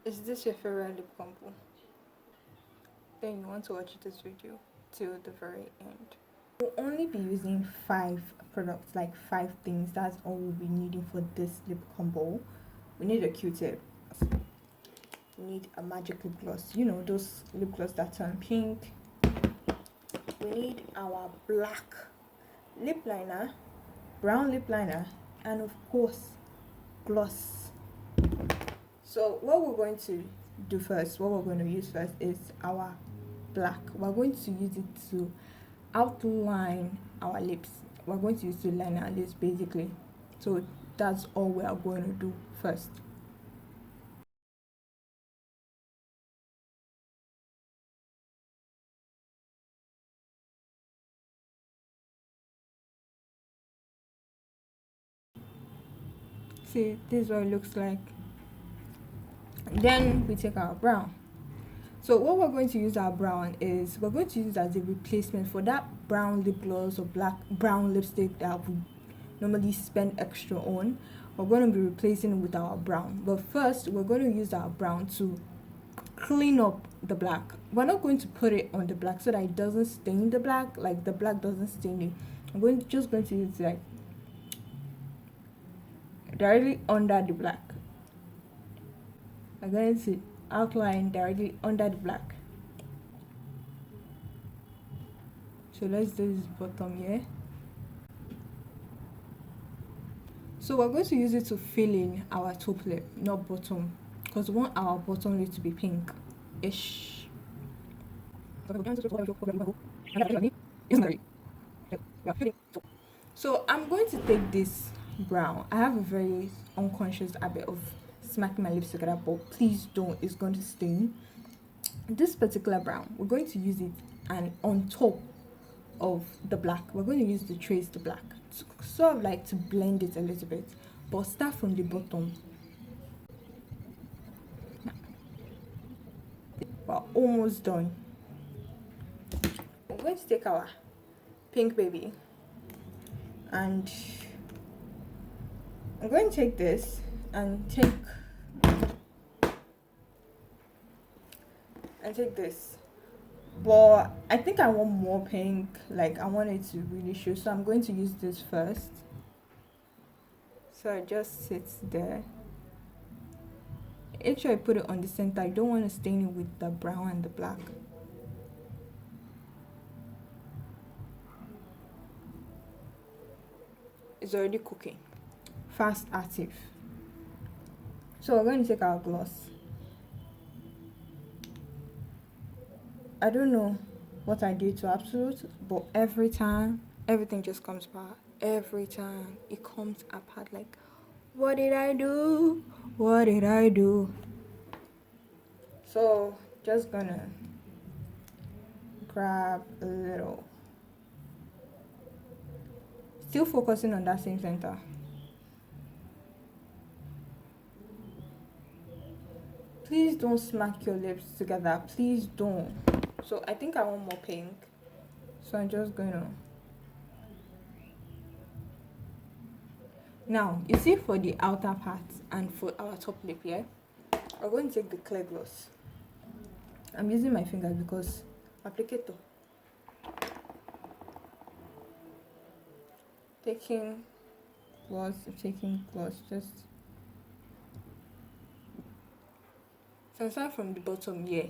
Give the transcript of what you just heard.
Is this your favorite lip combo? Then you want to watch this video till the very end. We'll only be using 5 products, like 5 things. That's all we'll be needing for this lip combo. We need a Q-tip. We need a magic lip gloss. You know, those lip gloss that turn pink. We need our black lip liner, brown lip liner, and of course, gloss. So what we're going to do first, what we're going to use first is our black. We're going to use it to outline our lips. We're going to use to line our lips basically. So that's all we are going to do first. See, this is what it looks like. Then we take our brown. So what we're going to use our brown is, we're going to use it as a replacement for that brown lip gloss or brown lipstick that we normally spend extra on. We're going to be replacing it with our brown. But first, we're going to use our brown to clean up the black. We're not going to put it on the black so that it doesn't stain the black, like the black doesn't stain it. I'm just going to use it like directly under the black. I'm going to outline directly under the black. So let's do this bottom here. So we're going to use it to fill in our top lip, not bottom, because we want our bottom lip to be pink-ish. So I'm going to take this brown. I have a very unconscious habit of smacking my lips together, but please don't, it's going to stain. This particular brown, we're going to use it and on top of the black, we're going to use the trace the black, sort of like to blend it a little bit, but start from the bottom. We're almost done. We're going to take our pink baby and I'm going to take this and take this, but I think I want more pink, like I want it to really show, so I'm going to use this first. So it just sits there. Make sure I put it on the center. I don't want to stain it with the brown and the black. It's already cooking. Fast active. So we're going to take our gloss. I don't know what I did to Absolute, but every time everything just comes apart. Every time it comes apart, like, what did I do? What did I do? So just gonna grab a little, still focusing on that same center. Please don't smack your lips together, please don't. So I think I want more pink, so I'm just gonna, now you see, for the outer part and for our top lip here, we're going to take the clear gloss. I'm using my fingers because applicator. Taking gloss, just so start from the bottom here.